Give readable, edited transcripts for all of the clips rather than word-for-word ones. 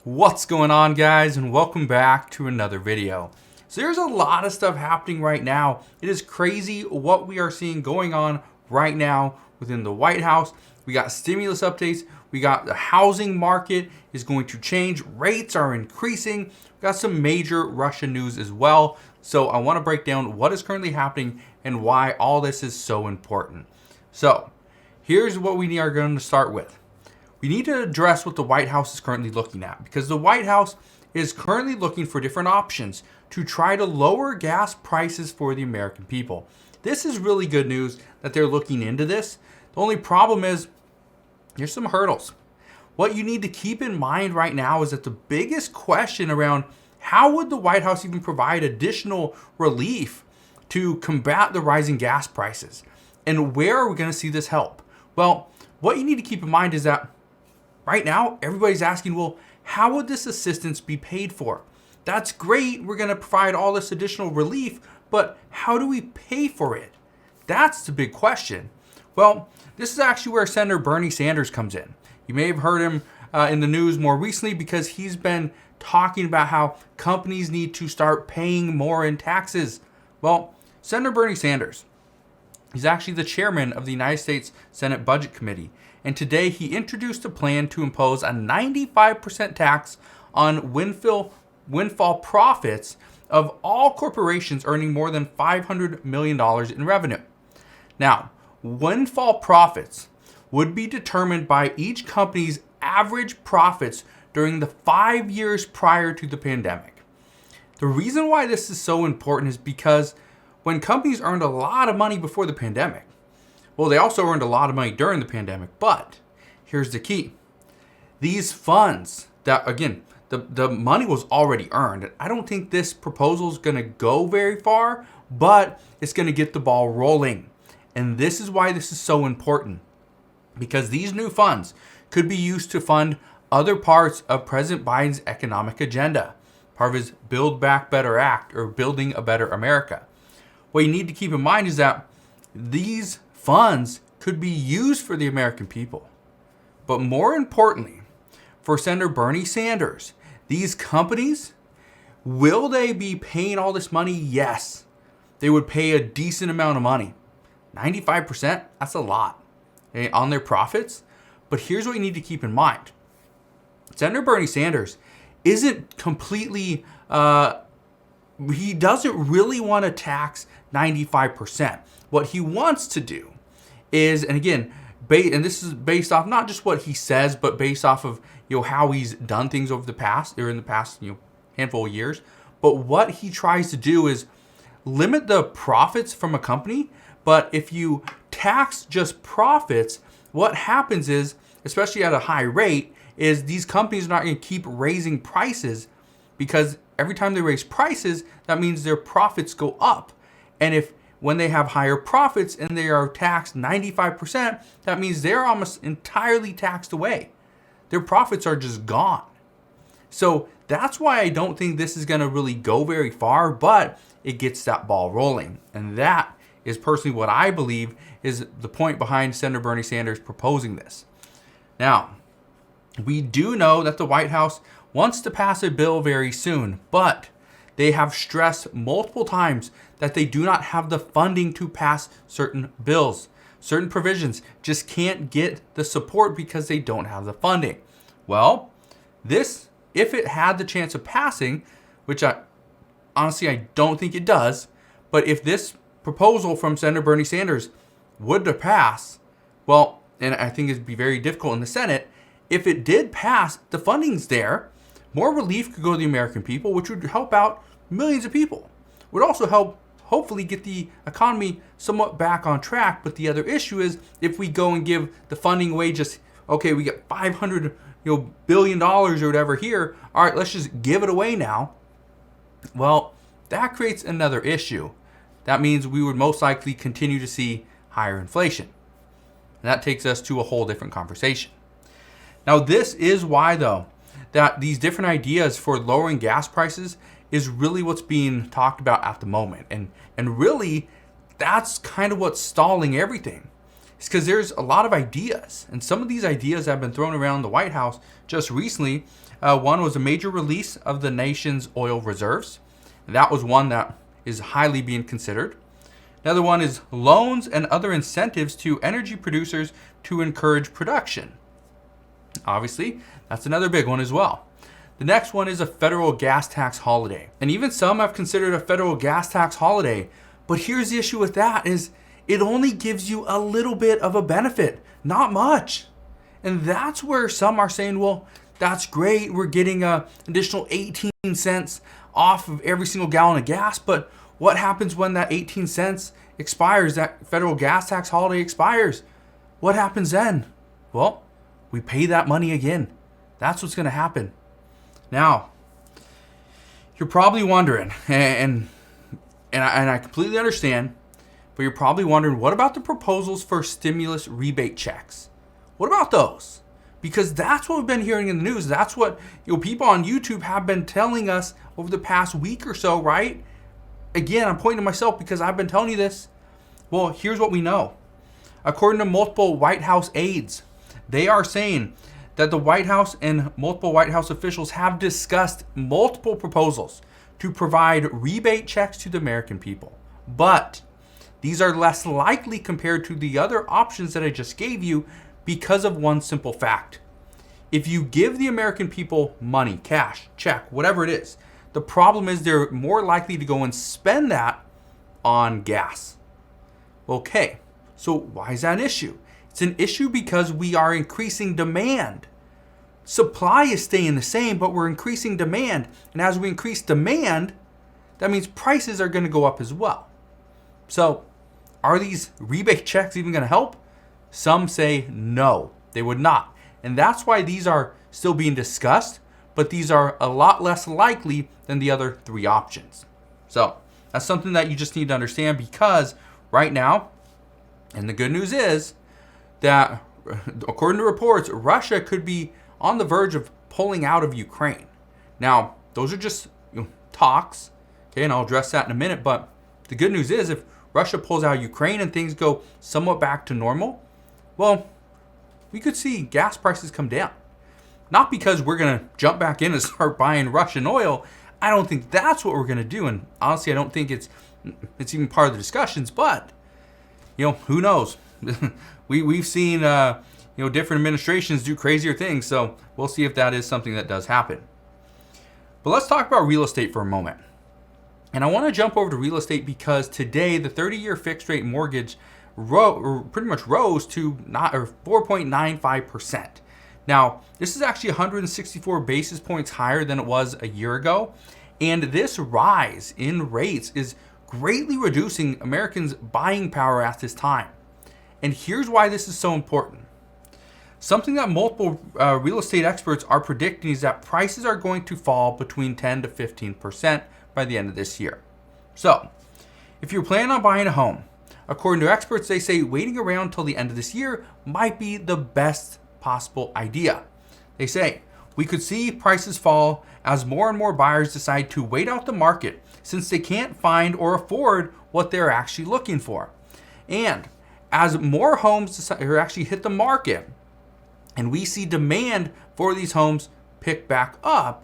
What's going on, guys, and welcome back to another video. So there's a lot of stuff happening right now. It is crazy what we are seeing going on right now within the White House. We got stimulus updates. We got the housing market is going to change. Rates are increasing. We got some major Russian news as well. So I want to break down what is currently happening and why all this is so important. So here's what we are going to start with. We need to address what the White House is currently looking at, because the White House is currently looking for different options to try to lower gas prices for the American people. This is really good news that they're looking into this. The only problem is there's some hurdles. What you need to keep in mind right now is that the biggest question around how would the White House even provide additional relief to combat the rising gas prices, and where are we going to see this help? Well, what you need to keep in mind is that right now, everybody's asking, well, how would this assistance be paid for? That's great. We're going to provide all this additional relief, but how do we pay for it? That's the big question. Well, this is actually where Senator Bernie Sanders comes in. You may have heard him in the news more recently because he's been talking about how companies need to start paying more in taxes. Well, Senator Bernie Sanders, he's actually the chairman of the United States Senate Budget Committee. And today he introduced a plan to impose a 95% tax on windfall profits of all corporations earning more than $500 million in revenue. Now, windfall profits would be determined by each company's average profits during the 5 years prior to the pandemic. The reason why this is so important is because when companies earned a lot of money before the pandemic, well, they also earned a lot of money during the pandemic, but here's the key. These funds that, again, the money was already earned. I don't think this proposal is going to go very far, but it's going to get the ball rolling. And this is why this is so important, because these new funds could be used to fund other parts of President Biden's economic agenda, part of his Build Back Better Act, or Building a Better America. What you need to keep in mind is that these funds could be used for the American people. But more importantly, for Senator Bernie Sanders, these companies, will they be paying all this money? Yes. They would pay a decent amount of money. 95%, that's a lot, okay, on their profits. But here's what you need to keep in mind. Senator Bernie Sanders isn't completely, he doesn't really want to tax 95%. What he wants to do is, and again, and this is based off not just what he says, but based off of how he's done things over the past, or in the past handful of years. But what he tries to do is limit the profits from a company. But if you tax just profits, what happens is, especially at a high rate, is these companies are not going to keep raising prices, because every time they raise prices, that means their profits go up. And when they have higher profits and they are taxed 95%, that means they're almost entirely taxed away. Their profits are just gone. So that's why I don't think this is going to really go very far, but it gets that ball rolling. And that is personally what I believe is the point behind Senator Bernie Sanders proposing this. Now, we do know that the White House wants to pass a bill very soon, but they have stressed multiple times that they do not have the funding to pass certain bills. Certain provisions just can't get the support because they don't have the funding. Well, this, if it had the chance of passing, which I don't think it does, but if this proposal from Senator Bernie Sanders would to pass, well, and I think it'd be very difficult in the Senate, if it did pass, the funding's there, more relief could go to the American people, which would help out millions of people. Would also help hopefully get the economy somewhat back on track. But the other issue is, if we go and give the funding away, just, okay, we get $500 billion or whatever here, all right, let's just give it away now. Well, that creates another issue. That means we would most likely continue to see higher inflation. And that takes us to a whole different conversation. Now, this is why, though, that these different ideas for lowering gas prices is really what's being talked about at the moment. And really, that's kind of what's stalling everything. It's because there's a lot of ideas. And some of these ideas that have been thrown around the White House just recently One was a major release of the nation's oil reserves. That was one that is highly being considered. Another one is loans and other incentives to energy producers to encourage production. Obviously, that's another big one as well. The next one is a federal gas tax holiday. And even some have considered a federal gas tax holiday. But here's the issue with that is it only gives you a little bit of a benefit, not much. And that's where some are saying, well, that's great. We're getting an additional 18 cents off of every single gallon of gas. But what happens when that 18 cents expires, that federal gas tax holiday expires? What happens then? Well, we pay that money again. That's what's going to happen. Now, you're probably wondering, and I completely understand, but you're probably wondering, what about the proposals for stimulus rebate checks? What about those? Because that's what we've been hearing in the news. That's what people on YouTube have been telling us over the past week or so, right? Again, I'm pointing to myself because I've been telling you this. Well, here's what we know. According to multiple White House aides, they are saying that the White House and multiple White House officials have discussed multiple proposals to provide rebate checks to the American people. But these are less likely compared to the other options that I just gave you because of one simple fact. If you give the American people money, cash, check, whatever it is, the problem is they're more likely to go and spend that on gas. Okay, so why is that an issue? It's an issue because we are increasing demand. Supply is staying the same, but we're increasing demand. And as we increase demand, that means prices are going to go up as well. So are these rebate checks even going to help? Some say no, they would not. And that's why these are still being discussed, but these are a lot less likely than the other three options. So that's something that you just need to understand, because right now, and the good news is that according to reports, Russia could be on the verge of pulling out of Ukraine. Now, those are just talks, okay, and I'll address that in a minute, but the good news is if Russia pulls out of Ukraine and things go somewhat back to normal, well, we could see gas prices come down. Not because we're going to jump back in and start buying Russian oil. I don't think that's what we're going to do, and honestly, I don't think it's even part of the discussions, but who knows? We've seen different administrations do crazier things, so we'll see if that is something that does happen. But let's talk about real estate for a moment. And I want to jump over to real estate because today the 30-year fixed rate mortgage pretty much rose to 4.95%. Now, this is actually 164 basis points higher than it was a year ago, and this rise in rates is greatly reducing Americans' buying power at this time. And here's why this is so important. Something that multiple real estate experts are predicting is that prices are going to fall between 10 to 15% by the end of this year. So, if you're planning on buying a home, according to experts, they say waiting around till the end of this year might be the best possible idea. They say we could see prices fall as more and more buyers decide to wait out the market since they can't find or afford what they're actually looking for. And as more homes actually hit the market and we see demand for these homes pick back up,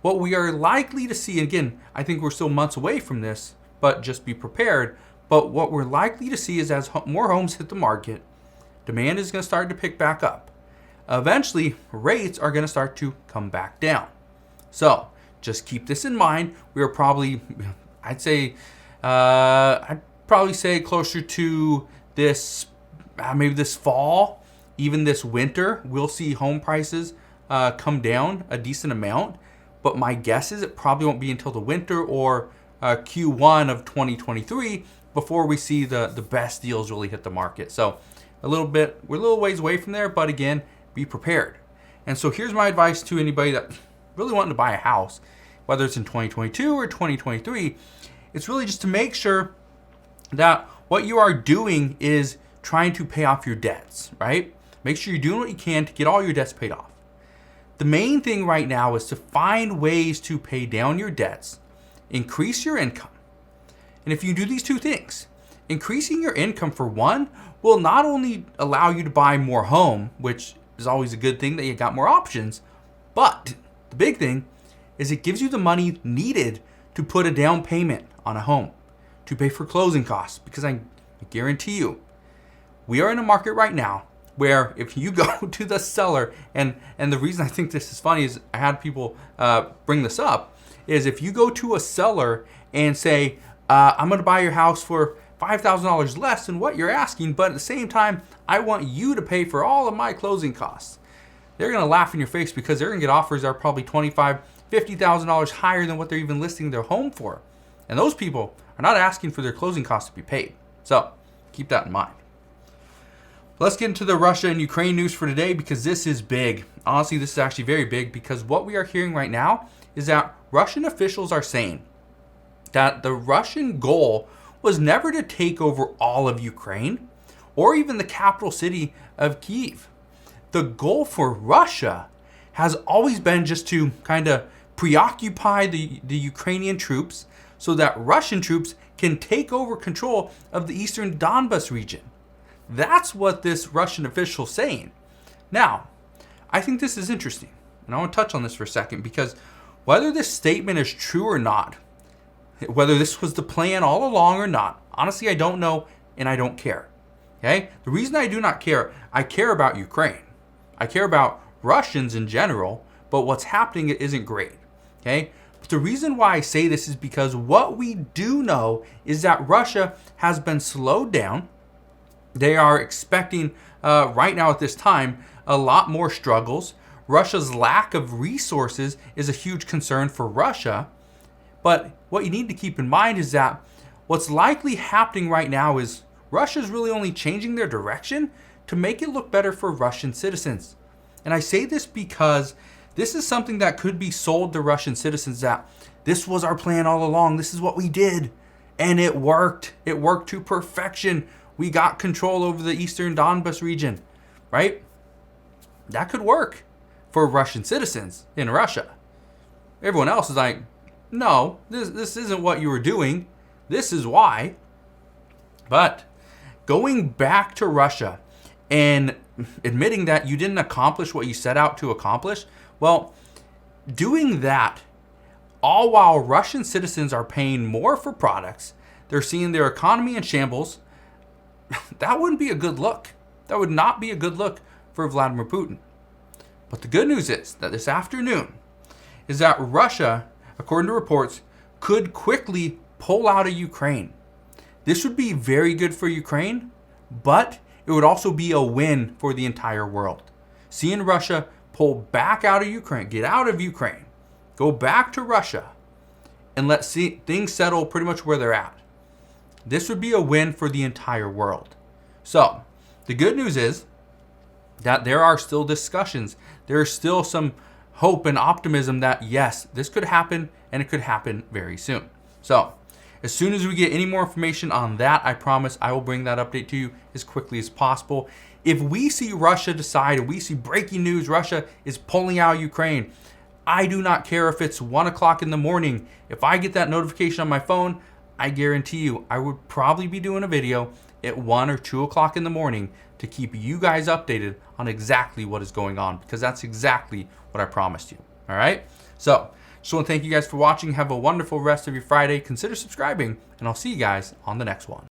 what we are likely to see, again, I think we're still months away from this, but just be prepared. But what we're likely to see is as more homes hit the market, demand is going to start to pick back up. Eventually, rates are going to start to come back down. So just keep this in mind. We are probably, I'd probably say closer to this, maybe this fall, even this winter, we'll see home prices come down a decent amount. But my guess is it probably won't be until the winter or Q1 of 2023 before we see the best deals really hit the market. So we're a little ways away from there, but again, be prepared. And so here's my advice to anybody that really wanting to buy a house, whether it's in 2022 or 2023, it's really just to make sure that what you are doing is trying to pay off your debts, right? Make sure you're doing what you can to get all your debts paid off. The main thing right now is to find ways to pay down your debts, increase your income. And if you do these two things, increasing your income for one will not only allow you to buy more home, which is always a good thing that you got more options, but The big thing is it gives you the money needed to put a down payment on a home, to pay for closing costs, because I guarantee you, we are in a market right now where if you go to the seller, and the reason I think this is funny is I had people bring this up, is if you go to a seller and say, I'm going to buy your house for $5,000 less than what you're asking, but at the same time, I want you to pay for all of my closing costs. They're going to laugh in your face because they're going to get offers that are probably $25,000, $50,000 higher than what they're even listing their home for. And those people are not asking for their closing costs to be paid. So keep that in mind. Let's get into the Russia and Ukraine news for today, because this is big. Honestly, this is actually very big, because what we are hearing right now is that Russian officials are saying that the Russian goal was never to take over all of Ukraine or even the capital city of Kyiv. The goal for Russia has always been just to kind of preoccupy the Ukrainian troops so that Russian troops can take over control of the eastern Donbas region. That's what this Russian official is saying. Now, I think this is interesting, and I want to touch on this for a second, because whether this statement is true or not, whether this was the plan all along or not, honestly, I don't know, and I don't care. Okay? The reason I do not care, I care about Ukraine. I care about Russians in general, but what's happening isn't great. Okay? But the reason why I say this is because what we do know is that Russia has been slowed down. They are expecting right now at this time a lot more struggles. Russia's lack of resources is a huge concern for Russia. But what you need to keep in mind is that what's likely happening right now is Russia's really only changing their direction to make it look better for Russian citizens. And I say this because this is something that could be sold to Russian citizens, that this was our plan all along. This is what we did. And it worked. It worked to perfection. We got control over the eastern Donbas region, right? That could work for Russian citizens in Russia. Everyone else is like, no, this isn't what you were doing. This is why. But going back to Russia and admitting that you didn't accomplish what you set out to accomplish, well, doing that all while Russian citizens are paying more for products, they're seeing their economy in shambles, that wouldn't be a good look. That would not be a good look for Vladimir Putin. But the good news is that this afternoon is that Russia, according to reports, could quickly pull out of Ukraine. This would be very good for Ukraine, but it would also be a win for the entire world. Seeing Russia pull back out of Ukraine, get out of Ukraine, go back to Russia, and let things settle pretty much where they're at. This would be a win for the entire world. So, the good news is that there are still discussions. There is still some hope and optimism that, yes, this could happen, and it could happen very soon. So, as soon as we get any more information on that, I promise I will bring that update to you as quickly as possible. If we see Russia decide, and we see breaking news, Russia is pulling out of Ukraine, I do not care if it's 1 o'clock in the morning. If I get that notification on my phone, I guarantee you I would probably be doing a video at 1 or 2 o'clock in the morning to keep you guys updated on exactly what is going on, because that's exactly what I promised you. All right? So, just want to thank you guys for watching. Have a wonderful rest of your Friday. Consider subscribing, and I'll see you guys on the next one.